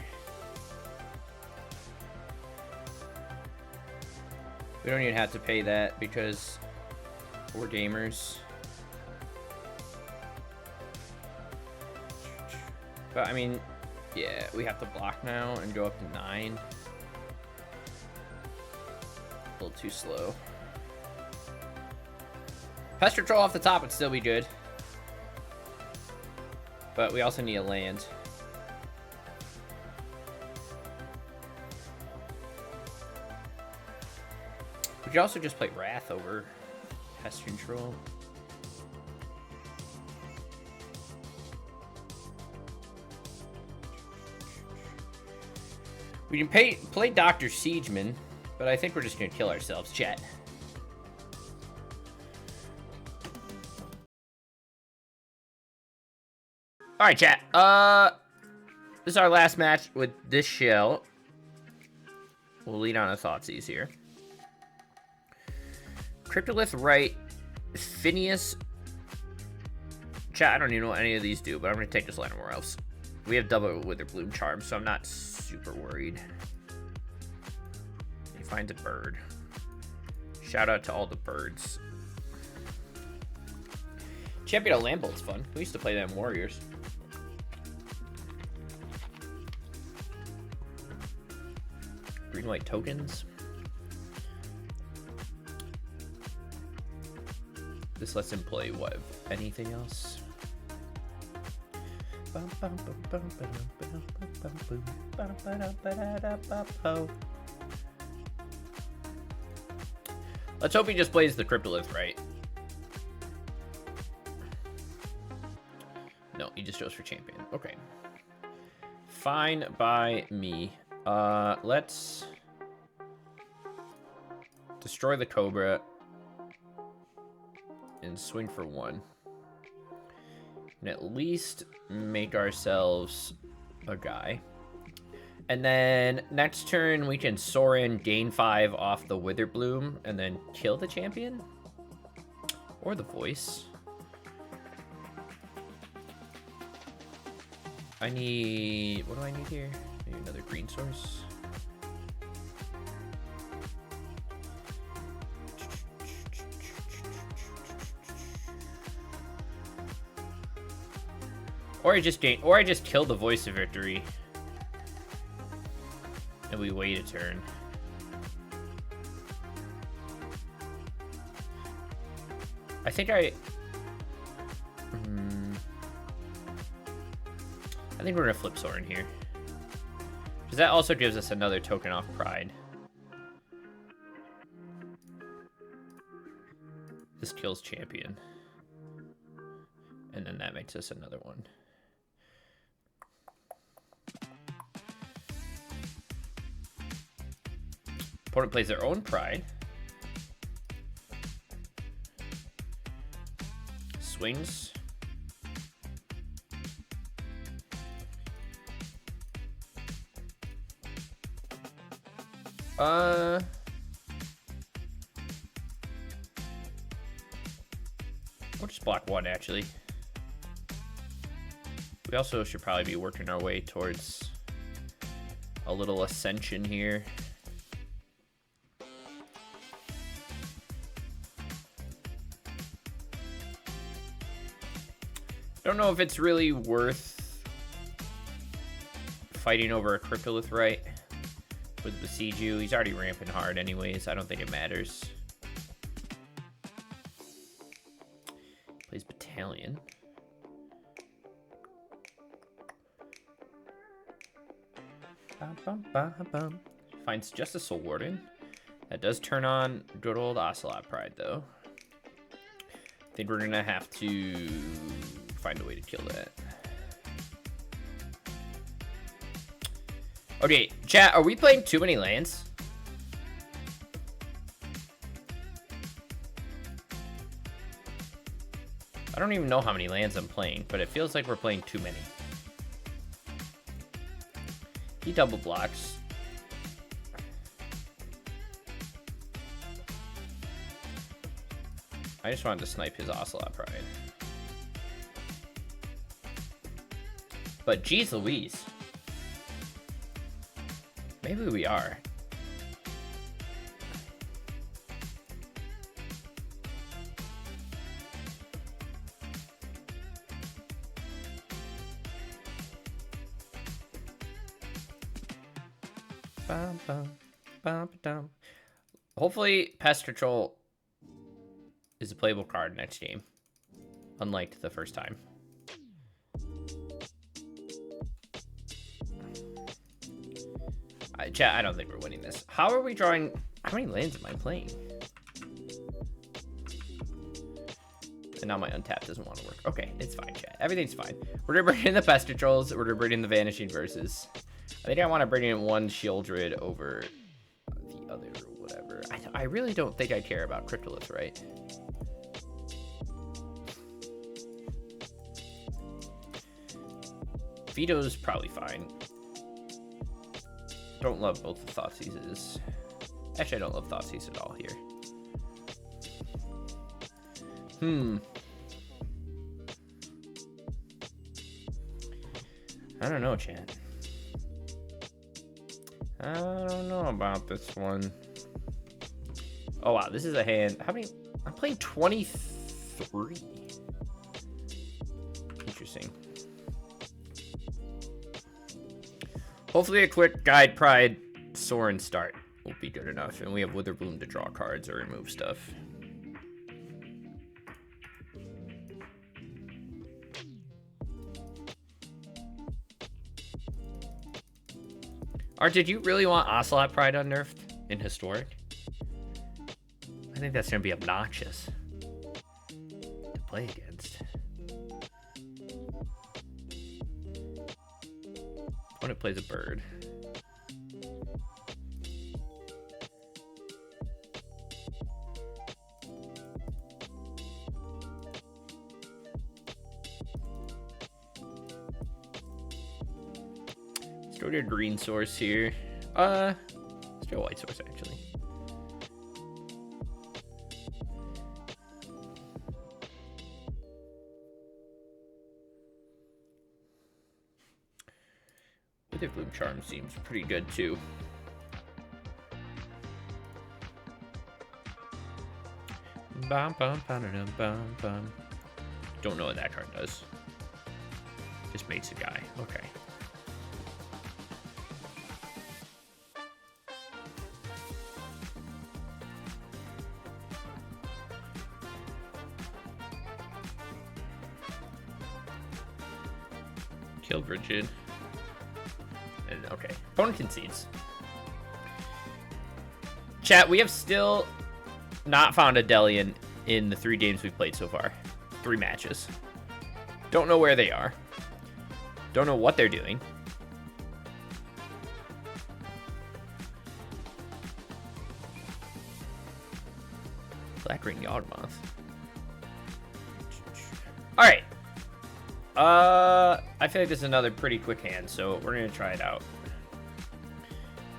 We don't even have to pay that because we're gamers. But, I mean, yeah, we have to block now and go up to 9. A little too slow. Pest Control off the top would still be good. But we also need a land. We could also just play Wrath over Pest Control. We can play Dr. Siegeman, but I think we're just going to kill ourselves, chat. Alright, chat. This is our last match with this shell. We'll lead on a Thoughtseize here. Cryptolith right, Phineas. Chat, I don't even know what any of these do, but I'm going to take this Llanowar Elves. We have double Witherbloom Charm, so I'm not super worried. He finds a bird. Shout out to all the birds. Champion of Lambolt's fun. We used to play that in Warriors. Green-white tokens. This lets him play what? Anything else? Let's hope he just plays the Cryptolith right. No, he just goes for champion. Okay. Fine by me. Let's destroy the Cobra and swing for 1. And at least make ourselves a guy. And then next turn we can soar in, gain 5 off the Witherbloom, and then kill the champion? Or the voice. I need... what do I need here? Maybe another green source. Or I just kill the Voice of Victory. And we wait a turn. I think I think we're gonna flip Sorin here. Because that also gives us another token off Pride. This kills champion. And then that makes us another one. Opponent plays their own Pride. Swings. We'll just block 1, actually. We also should probably be working our way towards a little ascension here. I don't know if it's really worth fighting over a Cryptolith right with Besieju. He's already ramping hard anyways. I don't think it matters. Plays Battalion. Finds just a Soul Warden. That does turn on good old Ocelot Pride, though. I think we're gonna have to find a way to kill that. Okay, chat, are we playing too many lands? I don't even know how many lands I'm playing, but it feels like we're playing too many. He double blocks. I just wanted to snipe his Ocelot Pride. But geez Louise. Maybe we are. Hopefully Pest Control is a playable card next game, unlike the first time. Chat, I don't think we're winning this. How are we drawing? How many lands am I playing? And now my untap doesn't want to work. Okay, it's fine, chat. Everything's fine. We're gonna bring in the Pest Controls. We're gonna bring in the Vanishing Verses. I think I want to bring in one Shieldred over the other or whatever. I really don't think I care about Cryptolith, right? Veto's probably fine. Don't love both the Thoughtseizes. Actually, I don't love Thoughtseize at all here. I don't know, chat. I don't know about this one. Oh, wow. This is a hand. How many? I'm playing 23. Interesting. Hopefully a quick Guide Pride Sorin start will be good enough. And we have Witherbloom to draw cards or remove stuff. Art, did you really want Ocelot Pride unnerfed in Historic? I think that's going to be obnoxious to play against. Opponent plays a bird. Let's go to a green source here. Let's do a white source actually. Witherbloom Charm seems pretty good too. Bum, bum, bum, bum, bum. Don't know what that card does. Just makes a guy. Okay. Killed Rigid. And okay. Opponent concedes. Chat, we have still not found a Dellian in the 3 games we've played so far. 3 matches. Don't know where they are. Don't know what they're doing. Black-green Yawgmoth. Alright. I feel like this is another pretty quick hand, so we're gonna try it out.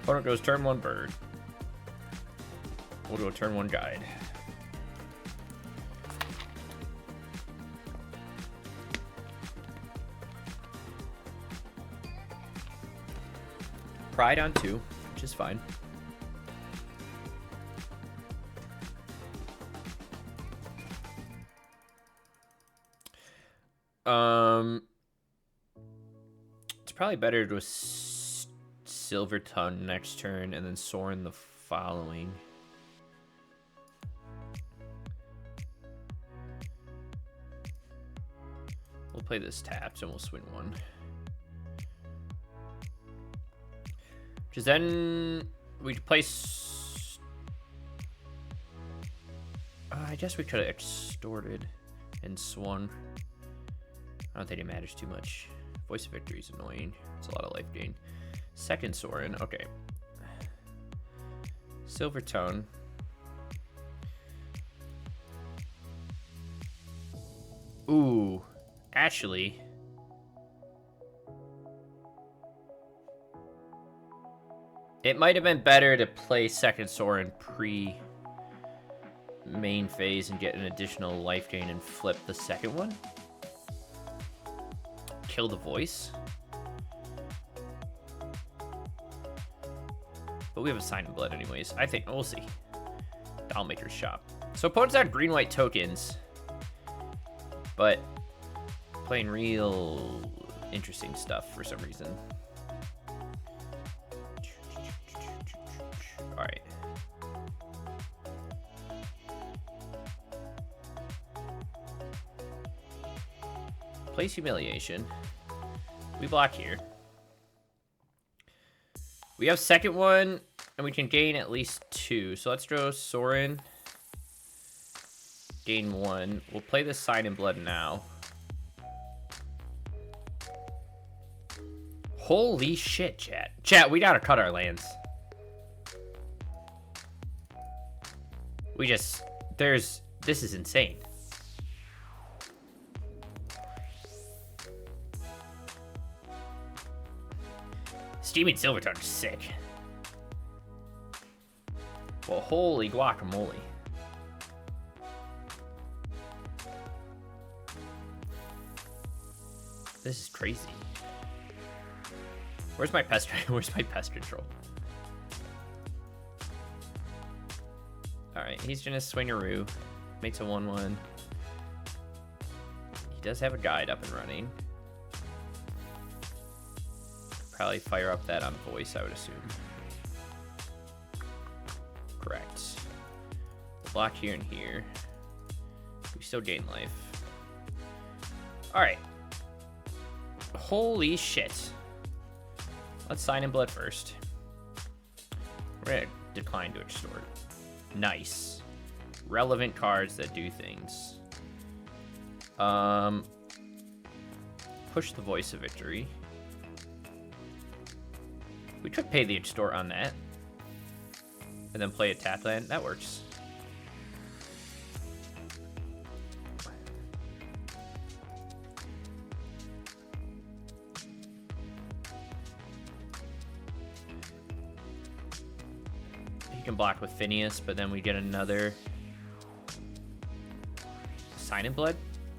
Opponent goes turn 1 bird. We'll go turn 1 guide. Pride on 2, which is fine. It's probably better to Silver Tongue next turn and then Sorin the following. We'll play this taps and we'll swing 1. Because then we place. I guess we could have extorted and swung. I don't think it matters too much. Voice of Victory is annoying. It's a lot of life gain. Second Sorin, okay. Silver Tone. Ooh, actually. It might have been better to play second Sorin pre-main phase and get an additional life gain and flip the second one. Kill the voice. But we have a Sign in Blood anyways. I think, we'll see. Dollmaker's Shop. So opponents have green-white tokens. But playing real interesting stuff for some reason. Alright. place Humiliation. We block here. We have second one, and we can gain at least 2. So let's throw Sorin. Gain 1. We'll play this Sign in Blood now. Holy shit, chat. Chat, we gotta cut our lands. We just... This is insane. Steaming Silvertongue is sick. Well, holy guacamole. This is crazy. Where's my pest control? Alright, he's gonna Swingaroo. Makes a 1/1. He does have a guide up and running. Probably fire up that on voice, I would assume. Correct. We'll block here and here. We still gain life. Alright. Holy shit. Let's Sign in Blood first. We're gonna decline to extort. Nice. Relevant cards that do things. Push the Voice of Victory. We could pay the extort on that. And then play a tap land. That works. He can block with Phineas, but then we get another Sign in Blood.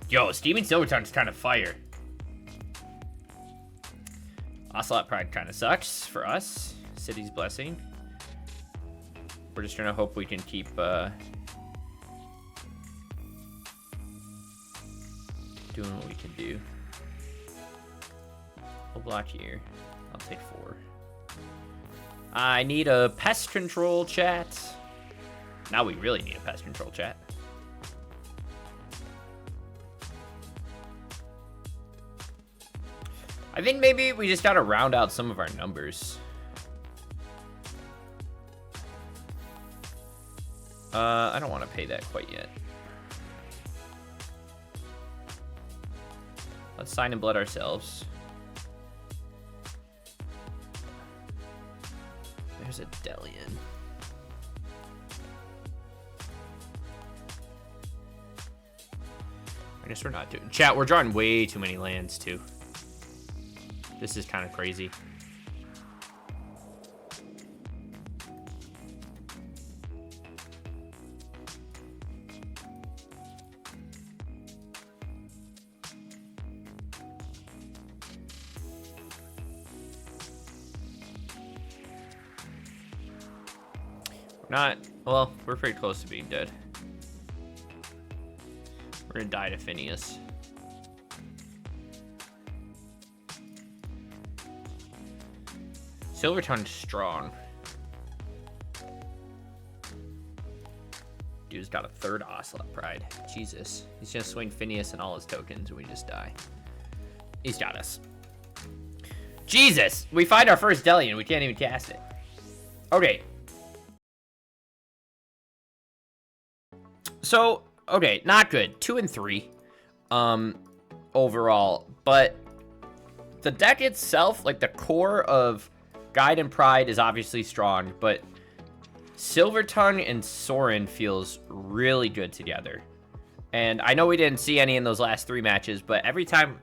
Yo, Steaming Silvertongue's kind of fire. Ocelot Pride kind of sucks for us. City's Blessing. We're just gonna hope we can keep doing what we can do. We'll block here. I'll take 4. I need a pest control, chat. Now we really need a pest control, chat. I think maybe we just gotta round out some of our numbers. I don't want to pay that quite yet. Let's Sign in Blood ourselves. There's a Dellian. I guess we're not doing... Chat, we're drawing way too many lands, too. This is kind of crazy. Not, well, we're pretty close to being dead. We're gonna die to Phineas. Silvertongue's strong. Dude's got a 3rd Ocelot Pride. Jesus. He's gonna swing Phineas and all his tokens and we just die. He's got us. Jesus! We find our first Dellian. We can't even cast it. Okay. So, okay, not good. 2 and 3 overall. But the deck itself, like the core of Guide and Pride is obviously strong, but Silvertongue and Sorin feels really good together. And I know we didn't see any in those last 3 matches, but every time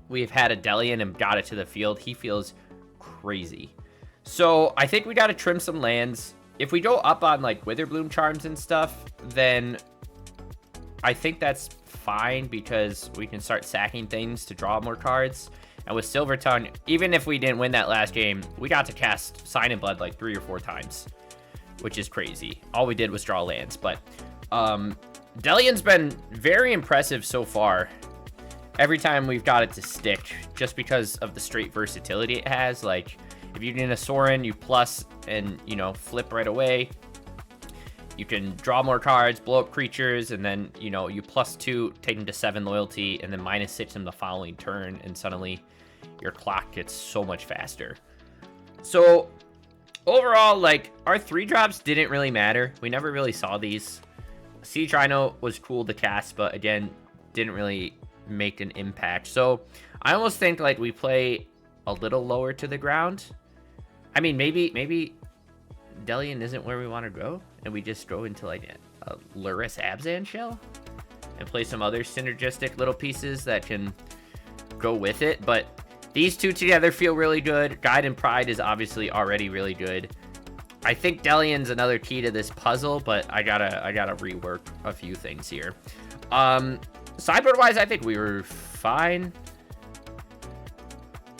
we've had a Dellian and got it to the field, he feels crazy. So I think we got to trim some lands. If we go up on like Witherbloom Charms and stuff, then I think that's fine because we can start sacking things to draw more cards. And with Silvertongue, even if we didn't win that last game, we got to cast Sign in Blood like 3 or 4 times, which is crazy. All we did was draw lands, but Dellian's been very impressive so far. Every time we've got it to stick, just because of the straight versatility it has. Like, if you get a Sorin, you plus and, you know, flip right away. You can draw more cards, blow up creatures, and then, you know, you +2, take them to 7 loyalty, and then -6 them the following turn, and suddenly your clock gets so much faster. So, overall, like, our 3-drops didn't really matter. We never really saw these. Siege Rhino was cool to cast, but again, didn't really make an impact. So, I almost think, like, we play a little lower to the ground. I mean, maybe Dellian isn't where we want to go, and we just go into, like, a Luris Abzan shell and play some other synergistic little pieces that can go with it. But these two together feel really good. Guide and Pride is obviously already really good. I think Dellian's another key to this puzzle, but I gotta rework a few things here. Sideboard-wise, I think we were fine.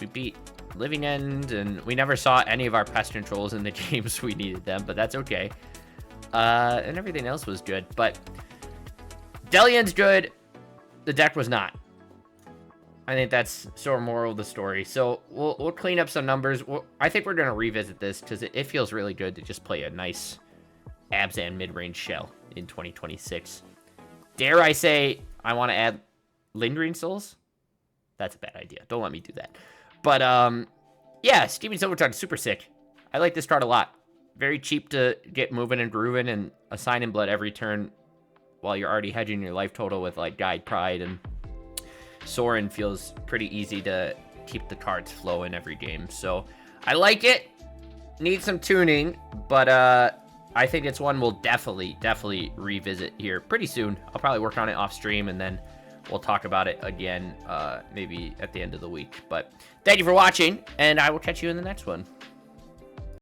We beat Living End, and we never saw any of our pest controls in the games we needed them, but that's okay. And everything else was good, but Dellian's good. The deck was not. I think that's sort of moral of the story. So we'll clean up some numbers. I think we're going to revisit this because it feels really good to just play a nice Abzan mid-range shell in 2026. Dare I say I want to add Lingering Souls? That's a bad idea. Don't let me do that. But, yeah, Steaming Silvertongue, super sick. I like this card a lot. Very cheap to get moving and grooving and assign in blood every turn while you're already hedging your life total with, like, Guide, Pride, and Sorin feels pretty easy to keep the cards flowing every game. So, I like it. Need some tuning, but, I think it's one we'll definitely revisit here pretty soon. I'll probably work on it off stream, and then we'll talk about it again, maybe at the end of the week. But thank you for watching, and I will catch you in the next one.